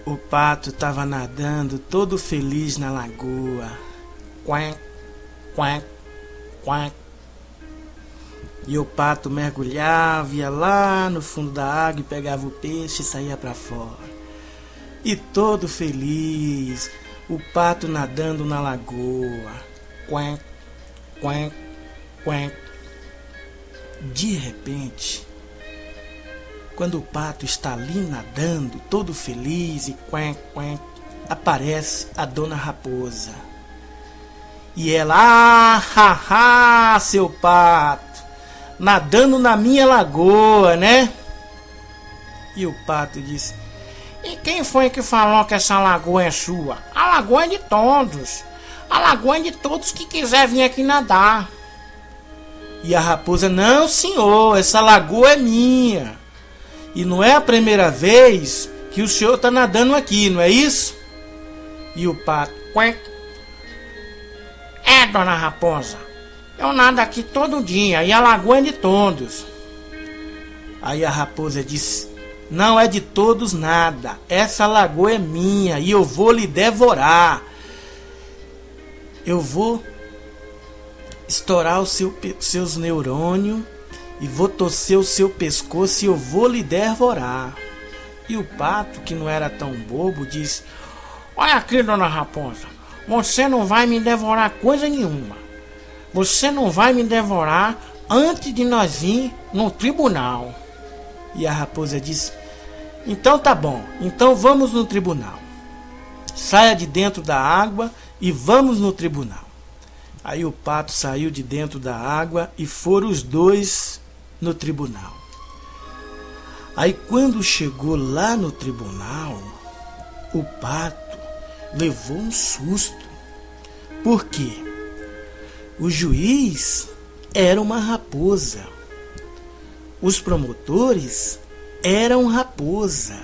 O pato estava nadando todo feliz na lagoa. Quack, quack, quack. E o pato mergulhava, ia lá no fundo da água e pegava o peixe e saía para fora. E todo feliz, o pato nadando na lagoa. Quack, quack, quack. De repente, quando o pato está ali nadando, todo feliz e quack, quack, aparece a dona raposa. E ela, seu pato, nadando na minha lagoa, né? E o pato disse: e quem foi que falou que essa lagoa é sua? A lagoa é de todos. A lagoa é de todos que quiser vir aqui nadar. E a raposa: não, senhor, essa lagoa é minha. E não é a primeira vez que o senhor está nadando aqui, não é isso? E o pato: quack. É, dona raposa, eu nado aqui todo dia e a lagoa é de todos. Aí a raposa disse: não é de todos nada, essa lagoa é minha e eu vou lhe devorar. Eu vou estourar os seus neurônios e vou torcer o seu pescoço e eu vou lhe devorar. E o pato, que não era tão bobo, disse: olha aqui, dona raposa, você não vai me devorar coisa nenhuma. Você não vai me devorar antes de nós ir no tribunal. E a raposa disse: então tá bom, então vamos no tribunal. Saia de dentro da água e vamos no tribunal. Aí o pato saiu de dentro da água e foram os dois no tribunal. Aí quando chegou lá no tribunal, o pato levou um susto. Por quê? O juiz era uma raposa. Os promotores eram raposa.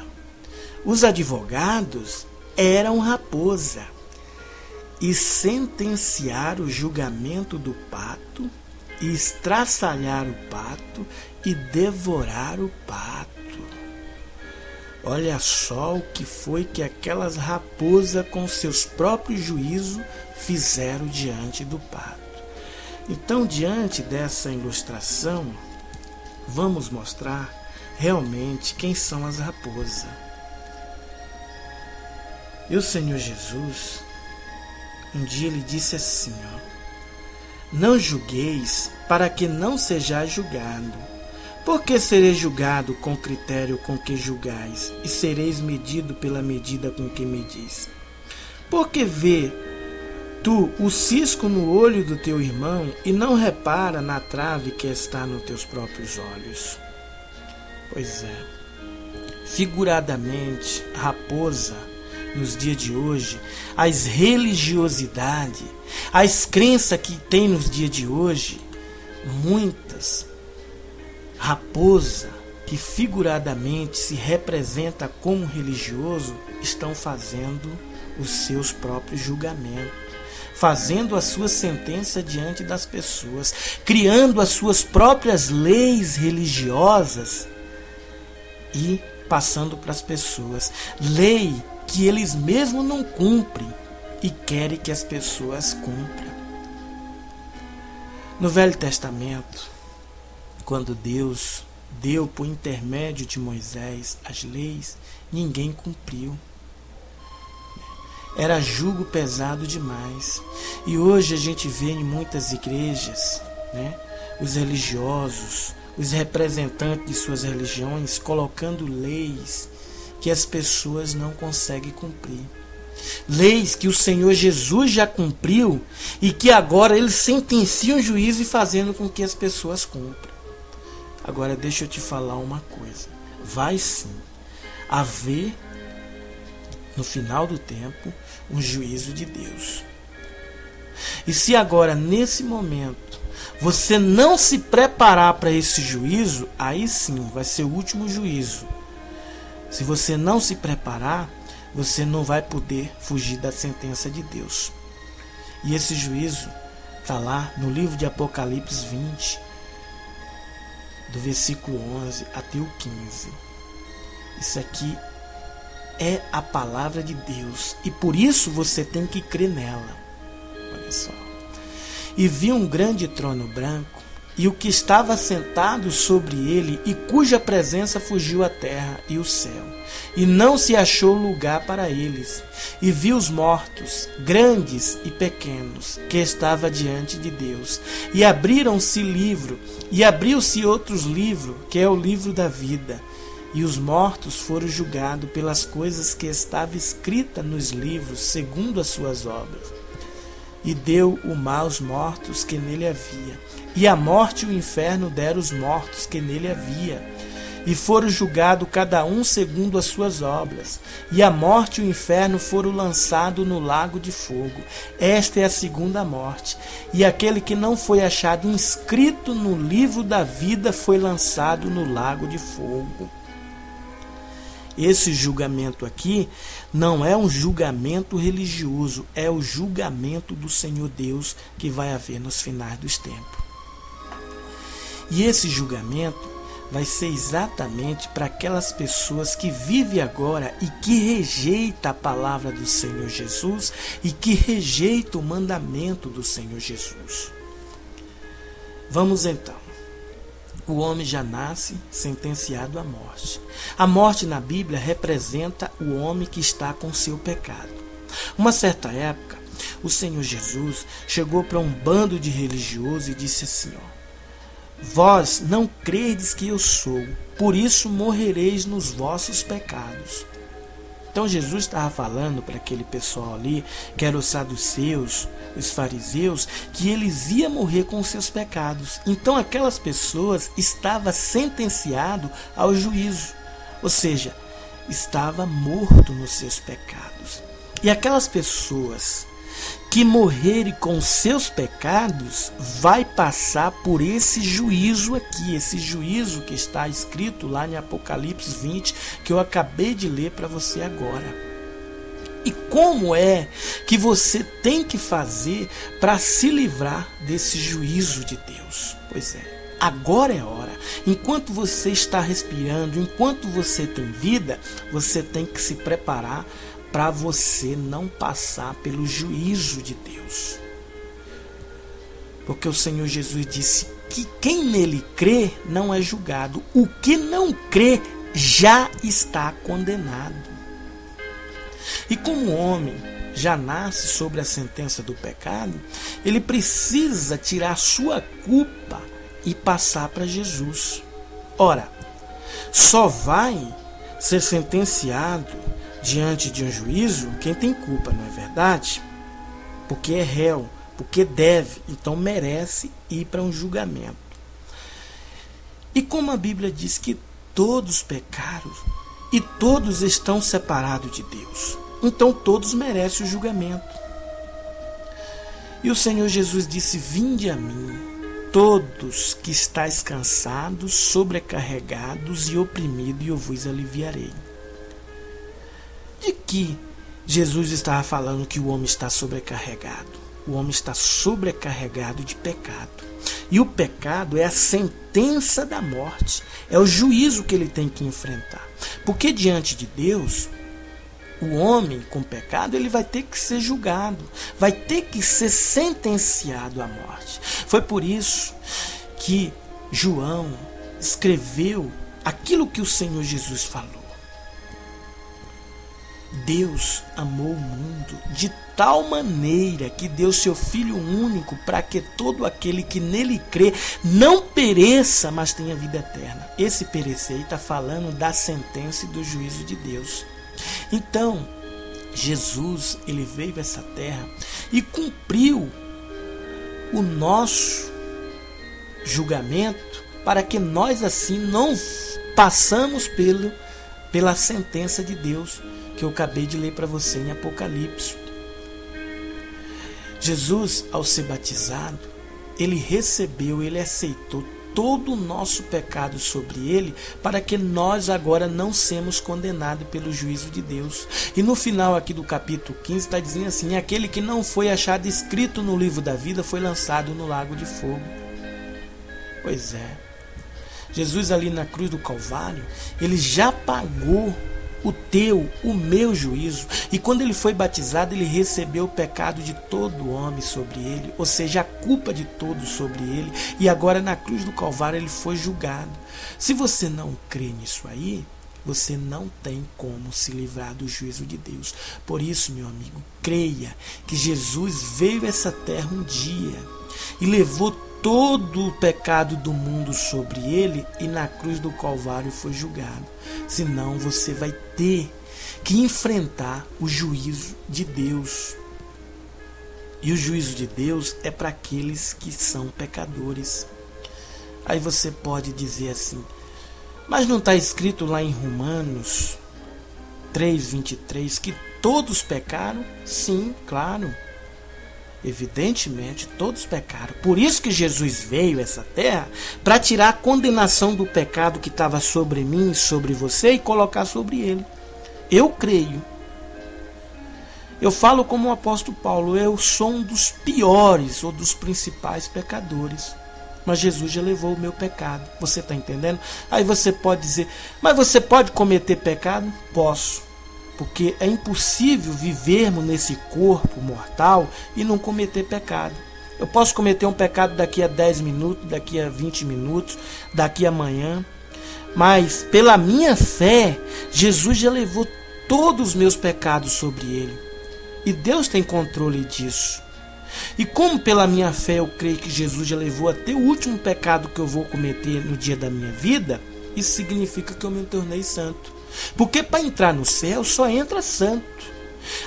Os advogados eram raposa. E sentenciaram o julgamento do pato, e estraçalhar o pato e devorar o pato. Olha só o que foi que aquelas raposas com seus próprios juízos fizeram diante do pato. Então, diante dessa ilustração, vamos mostrar realmente quem são as raposas. E o Senhor Jesus, um dia ele disse assim, não julgueis para que não sejais julgado. Porque sereis julgado com o critério com que julgais, e sereis medido pela medida com que medis. Porque vê tu o cisco no olho do teu irmão, e não repara na trave que está nos teus próprios olhos. Pois é, figuradamente, raposa, nos dias de hoje, as religiosidades, as crenças que tem nos dias de hoje, muitas raposa que figuradamente se representa como religioso estão fazendo os seus próprios julgamentos, fazendo a sua sentença diante das pessoas, criando as suas próprias leis religiosas e passando para as pessoas. Lei que eles mesmos não cumprem e querem que as pessoas cumpram. No Velho Testamento, quando Deus deu por intermédio de Moisés as leis, ninguém cumpriu. Era jugo pesado demais. E hoje a gente vê em muitas igrejas, os religiosos, os representantes de suas religiões colocando leis que as pessoas não conseguem cumprir. Leis que o Senhor Jesus já cumpriu e que agora eles sentenciam o juízo e fazendo com que as pessoas cumpram. Agora deixa eu te falar uma coisa. Vai sim haver, no final do tempo, um juízo de Deus. E se agora, nesse momento, você não se preparar para esse juízo, aí sim vai ser o último juízo. Se você não se preparar, você não vai poder fugir da sentença de Deus. E esse juízo está lá no livro de Apocalipse 20, do versículo 11 até o 15. Isso aqui é a palavra de Deus e por isso você tem que crer nela. Olha só. E vi um grande trono branco e o que estava sentado sobre ele e cuja presença fugiu a terra e o céu, e não se achou lugar para eles. E vi os mortos, grandes e pequenos, que estava diante de Deus. E abriram-se livro, e abriu-se outros livro, que é o livro da vida. E os mortos foram julgados pelas coisas que estavam escritas nos livros, segundo as suas obras. E deu o mal aos mortos que nele havia. E a morte e o inferno deram os mortos que nele havia. E foram julgados cada um segundo as suas obras. E a morte e o inferno foram lançados no lago de fogo. Esta é a segunda morte. E aquele que não foi achado inscrito no livro da vida foi lançado no lago de fogo. Esse julgamento aqui não é um julgamento religioso, é o julgamento do Senhor Deus que vai haver nos finais dos tempos. E esse julgamento vai ser exatamente para aquelas pessoas que vivem agora e que rejeitam a palavra do Senhor Jesus e que rejeitam o mandamento do Senhor Jesus. Vamos então. O homem já nasce sentenciado à morte. A morte na Bíblia representa o homem que está com seu pecado. Uma certa época, o Senhor Jesus chegou para um bando de religiosos e disse assim: vós não credes que eu sou, por isso morrereis nos vossos pecados. Então Jesus estava falando para aquele pessoal ali, que eram os saduceus, os fariseus, que eles iam morrer com os seus pecados. Então aquelas pessoas estavam sentenciadas ao juízo, ou seja, estava morto nos seus pecados. E aquelas pessoas que morrerem com seus pecados vai passar por esse juízo aqui, esse juízo que está escrito lá em Apocalipse 20, que eu acabei de ler para você agora. E como é que você tem que fazer para se livrar desse juízo de Deus? Pois é, agora é a hora. Enquanto você está respirando, enquanto você tem vida, você tem que se preparar para você não passar pelo juízo de Deus. Porque o Senhor Jesus disse que quem nele crê não é julgado. O que não crê já está condenado. E como o homem já nasce sobre a sentença do pecado, ele precisa tirar sua culpa e passar para Jesus. Ora, só vai ser sentenciado diante de um juízo quem tem culpa, não é verdade? Porque é réu, porque deve, então merece ir para um julgamento. E como a Bíblia diz que todos pecaram e todos estão separados de Deus, então todos merecem o julgamento. E o Senhor Jesus disse: vinde a mim, todos que estáis cansados, sobrecarregados e oprimidos, e eu vos aliviarei. De que Jesus estava falando que o homem está sobrecarregado? O homem está sobrecarregado de pecado. E o pecado é a sentença da morte. É o juízo que ele tem que enfrentar. Porque diante de Deus, o homem com pecado, ele vai ter que ser julgado. Vai ter que ser sentenciado à morte. Foi por isso que João escreveu aquilo que o Senhor Jesus falou. Deus amou o mundo de tal maneira que deu seu Filho único para que todo aquele que nele crê não pereça, mas tenha vida eterna. Esse perecer está falando da sentença e do juízo de Deus. Então, Jesus, ele veio a essa terra e cumpriu o nosso julgamento para que nós assim não passamos pela sentença de Deus, que eu acabei de ler para você em Apocalipse. Jesus, ao ser batizado, ele recebeu, ele aceitou todo o nosso pecado sobre ele, para que nós agora não sejamos condenados pelo juízo de Deus. E no final aqui do capítulo 15 está dizendo assim: aquele que não foi achado escrito no livro da vida foi lançado no lago de fogo. Pois é, Jesus ali na cruz do Calvário, ele já pagou o meu juízo. E quando ele foi batizado, ele recebeu o pecado de todo homem sobre ele, ou seja, a culpa de todos sobre ele. E agora na cruz do Calvário ele foi julgado. Se você não crê nisso aí, você não tem como se livrar do juízo de Deus. Por isso, meu amigo, creia que Jesus veio a essa terra um dia e levou todo o pecado do mundo sobre ele, e na cruz do Calvário foi julgado. Senão você vai ter que enfrentar o juízo de Deus. E o juízo de Deus é para aqueles que são pecadores. Aí você pode dizer assim, mas não está escrito lá em Romanos 3:23 que todos pecaram? Sim, claro. Evidentemente, todos pecaram. Por isso que Jesus veio a essa terra, para tirar a condenação do pecado que estava sobre mim e sobre você e colocar sobre ele. Eu creio. Eu falo como o apóstolo Paulo, eu sou um dos piores ou dos principais pecadores. Mas Jesus já levou o meu pecado. Você está entendendo? Aí você pode dizer, mas você pode cometer pecado? Posso. Porque é impossível vivermos nesse corpo mortal e não cometer pecado. Eu posso cometer um pecado daqui a 10 minutos, daqui a 20 minutos, daqui a amanhã. Mas pela minha fé, Jesus já levou todos os meus pecados sobre ele. E Deus tem controle disso. E como pela minha fé eu creio que Jesus já levou até o último pecado que eu vou cometer no dia da minha vida, isso significa que eu me tornei santo. Porque para entrar no céu só entra santo.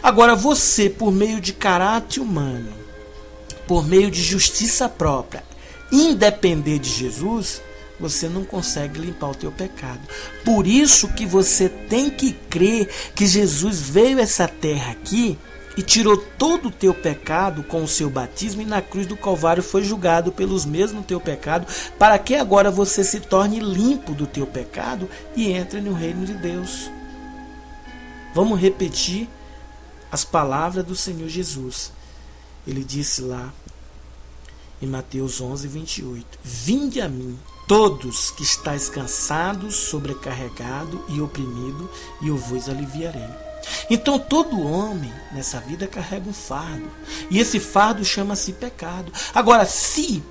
Agora você, por meio de caráter humano, por meio de justiça própria, independer de Jesus, você não consegue limpar o teu pecado. Por isso que você tem que crer que Jesus veio a essa terra aqui e tirou todo o teu pecado com o seu batismo, e na cruz do Calvário foi julgado pelos mesmos teu pecado, para que agora você se torne limpo do teu pecado e entre no reino de Deus. Vamos repetir as palavras do Senhor Jesus. Ele disse lá em Mateus 11:28, vinde a mim, todos que estáis cansados, sobrecarregados e oprimidos, e eu vos aliviarei. Então todo homem nessa vida carrega um fardo, e esse fardo chama-se pecado. Agora, se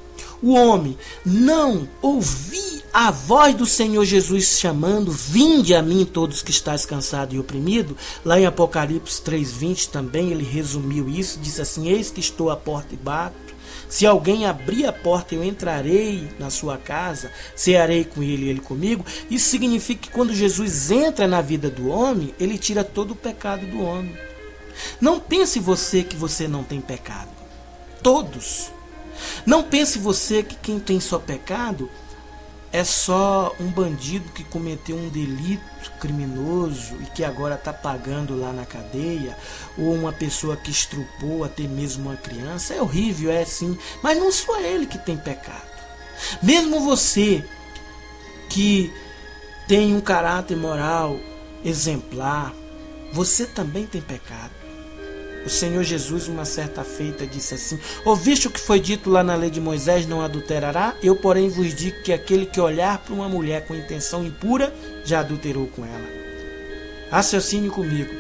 o homem não ouvir a voz do Senhor Jesus chamando, vinde a mim todos que estáis cansados e oprimidos, lá em Apocalipse 3:20 também ele resumiu isso, disse assim, eis que estou à porta e bato. Se alguém abrir a porta, eu entrarei na sua casa, cearei com ele e ele comigo. Isso significa que quando Jesus entra na vida do homem, ele tira todo o pecado do homem. Não pense você que você não tem pecado. Todos. Não pense você que quem tem só pecado é só um bandido que cometeu um delito criminoso e que agora está pagando lá na cadeia, ou uma pessoa que estrupou até mesmo uma criança. É horrível, é sim, mas não só ele que tem pecado. Mesmo você que tem um caráter moral exemplar, você também tem pecado. O Senhor Jesus, uma certa feita, disse assim, ouviste o que foi dito lá na lei de Moisés, não adulterará? Eu, porém, vos digo que aquele que olhar para uma mulher com intenção impura, já adulterou com ela. Raciocine comigo.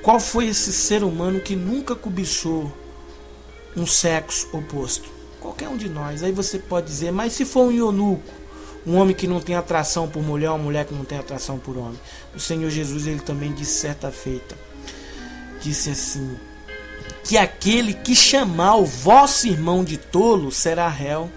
Qual foi esse ser humano que nunca cobiçou um sexo oposto? Qualquer um de nós. Aí você pode dizer, mas se for um eunuco, um homem que não tem atração por mulher, uma mulher que não tem atração por homem? O Senhor Jesus, ele também disse certa feita, disse assim, que aquele que chamar o vosso irmão de tolo será réu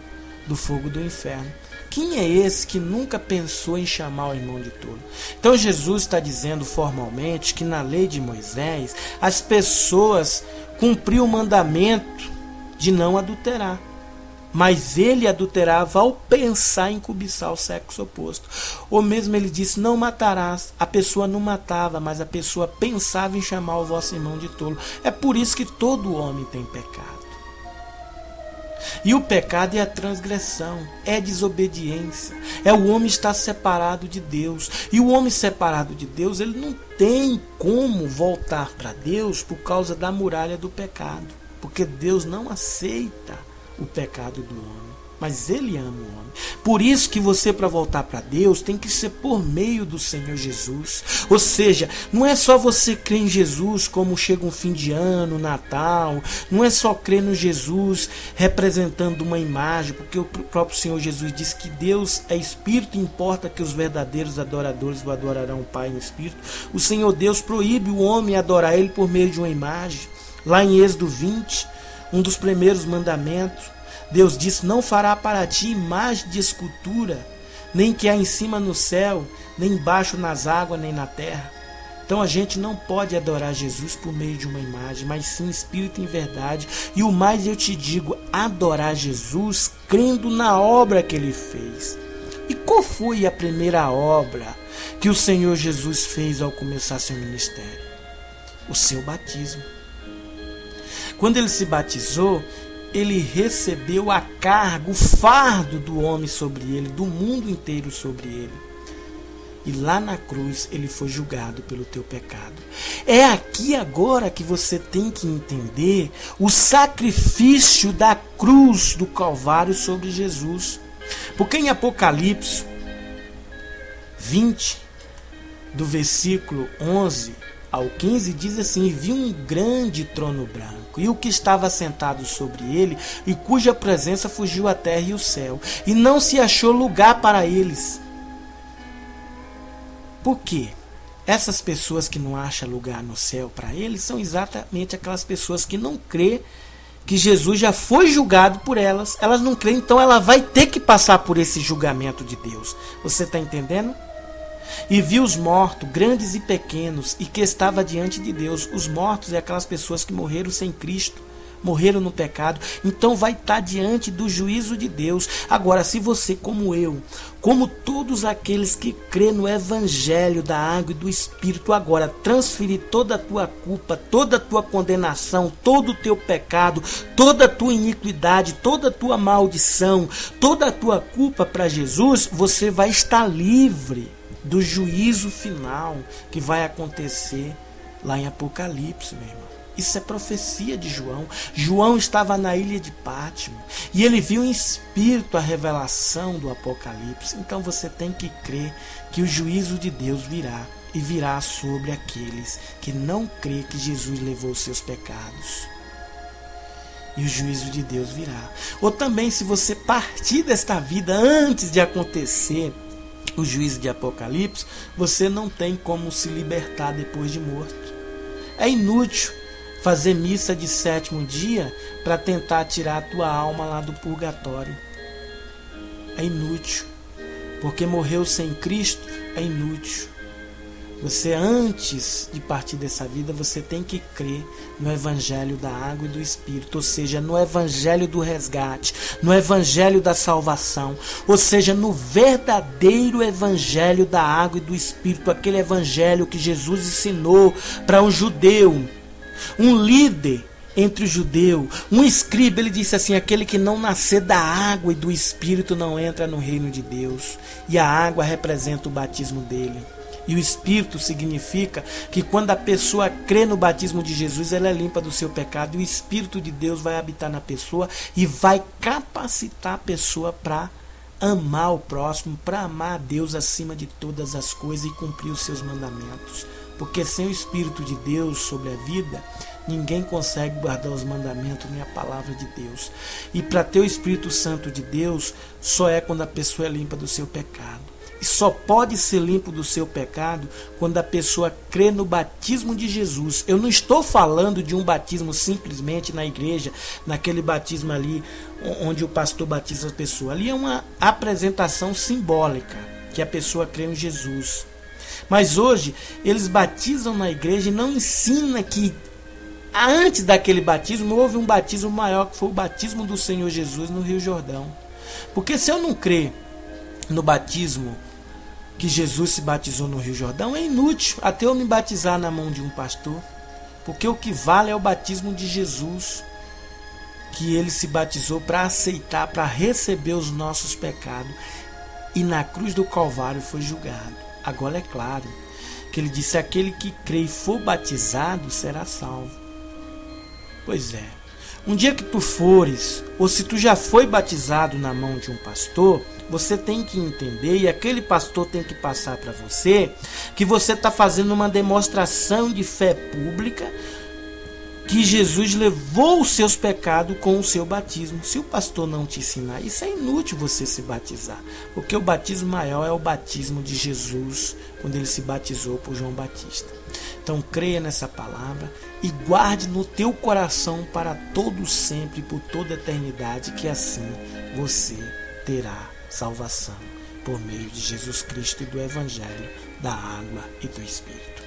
do fogo do inferno. Quem é esse que nunca pensou em chamar o irmão de tolo? Então Jesus está dizendo formalmente que na lei de Moisés as pessoas cumpriam o mandamento de não adulterar. Mas ele adulterava ao pensar em cobiçar o sexo oposto. Ou mesmo ele disse, não matarás. A pessoa não matava, mas a pessoa pensava em chamar o vosso irmão de tolo. É por isso que todo homem tem pecado. E o pecado é a transgressão, é a desobediência. É o homem estar separado de Deus. E o homem separado de Deus, ele não tem como voltar para Deus por causa da muralha do pecado. Porque Deus não aceita o pecado do homem. Mas ele ama o homem. Por isso que você, para voltar para Deus, tem que ser por meio do Senhor Jesus. Ou seja, não é só você crer em Jesus como chega um fim de ano, Natal. Não é só crer no Jesus representando uma imagem, porque o próprio Senhor Jesus disse que Deus é Espírito e importa que os verdadeiros adoradores o adorarão o Pai no Espírito. O Senhor Deus proíbe o homem adorar Ele por meio de uma imagem. Lá em Êxodo 20, um dos primeiros mandamentos, Deus disse: não fará para ti imagem de escultura, nem que há em cima no céu, nem embaixo nas águas, nem na terra. Então a gente não pode adorar Jesus por meio de uma imagem, mas sim espírito em verdade. E o mais eu te digo, adorar Jesus crendo na obra que Ele fez. E qual foi a primeira obra que o Senhor Jesus fez ao começar seu ministério? O seu batismo. Quando Ele se batizou, Ele recebeu a carga, o fardo do homem sobre ele, do mundo inteiro sobre ele. E lá na cruz ele foi julgado pelo teu pecado. É aqui agora que você tem que entender o sacrifício da cruz do Calvário sobre Jesus. Porque em Apocalipse 20, do versículo 11 ao 15, diz assim: vi um grande trono branco, e o que estava sentado sobre ele, e cuja presença fugiu a terra e o céu, e não se achou lugar para eles. Por quê? Essas pessoas que não acham lugar no céu para eles são exatamente aquelas pessoas que não crê que Jesus já foi julgado por elas. Elas não creem, então ela vai ter que passar por esse julgamento de Deus. Você está entendendo? E viu os mortos, grandes e pequenos, e que estava diante de Deus. Os mortos é aquelas pessoas que morreram sem Cristo, morreram no pecado, então vai estar diante do juízo de Deus. Agora, se você, como eu, como todos aqueles que crê no Evangelho da água e do Espírito, agora transferir toda a tua culpa, toda a tua condenação, todo o teu pecado, toda a tua iniquidade, toda a tua maldição, toda a tua culpa para Jesus, você vai estar livre do juízo final que vai acontecer lá em Apocalipse, meu irmão. Isso é profecia de João. João estava na ilha de Pátimo e ele viu em espírito a revelação do Apocalipse. Então você tem que crer que o juízo de Deus virá, e virá sobre aqueles que não crê que Jesus levou os seus pecados. E o juízo de Deus virá. Ou também, se você partir desta vida antes de acontecer o juízo de Apocalipse, você não tem como se libertar depois de morto. É inútil fazer missa de sétimo dia para tentar tirar a tua alma lá do purgatório. É inútil, porque morreu sem Cristo é inútil. Você, antes de partir dessa vida, você tem que crer no Evangelho da água e do Espírito, ou seja, no Evangelho do resgate, no Evangelho da salvação, ou seja, no verdadeiro Evangelho da água e do Espírito, aquele Evangelho que Jesus ensinou para um judeu, um líder entre o judeu, um escriba. Ele disse assim: aquele que não nascer da água e do Espírito não entra no reino de Deus. E a água representa o batismo dele. E o Espírito significa que quando a pessoa crê no batismo de Jesus, ela é limpa do seu pecado, e o Espírito de Deus vai habitar na pessoa e vai capacitar a pessoa para amar o próximo, para amar a Deus acima de todas as coisas e cumprir os seus mandamentos. Porque sem o Espírito de Deus sobre a vida, ninguém consegue guardar os mandamentos nem a palavra de Deus. E para ter o Espírito Santo de Deus, só é quando a pessoa é limpa do seu pecado. E só pode ser limpo do seu pecado quando a pessoa crê no batismo de Jesus. Eu não estou falando de um batismo simplesmente na igreja, naquele batismo ali onde o pastor batiza a pessoa. Ali é uma apresentação simbólica, que a pessoa crê em Jesus. Mas hoje eles batizam na igreja e não ensinam que antes daquele batismo houve um batismo maior, que foi o batismo do Senhor Jesus no Rio Jordão. Porque se eu não crer no batismo que Jesus se batizou no Rio Jordão, é inútil até eu me batizar na mão de um pastor. Porque o que vale é o batismo de Jesus, que ele se batizou para aceitar, para receber os nossos pecados, e na cruz do Calvário foi julgado. Agora é claro que ele disse: aquele que crê e for batizado será salvo. Pois é, Um dia que tu fores, ou se tu já foi batizado na mão de um pastor, você tem que entender, e aquele pastor tem que passar para você, que você está fazendo uma demonstração de fé pública, que Jesus levou os seus pecados com o seu batismo. Se o pastor não te ensinar, isso é inútil você se batizar, porque o batismo maior é o batismo de Jesus, quando ele se batizou por João Batista. Então creia nessa palavra e guarde no teu coração para todo sempre, por toda a eternidade, que assim você terá salvação por meio de Jesus Cristo e do Evangelho, da água e do Espírito.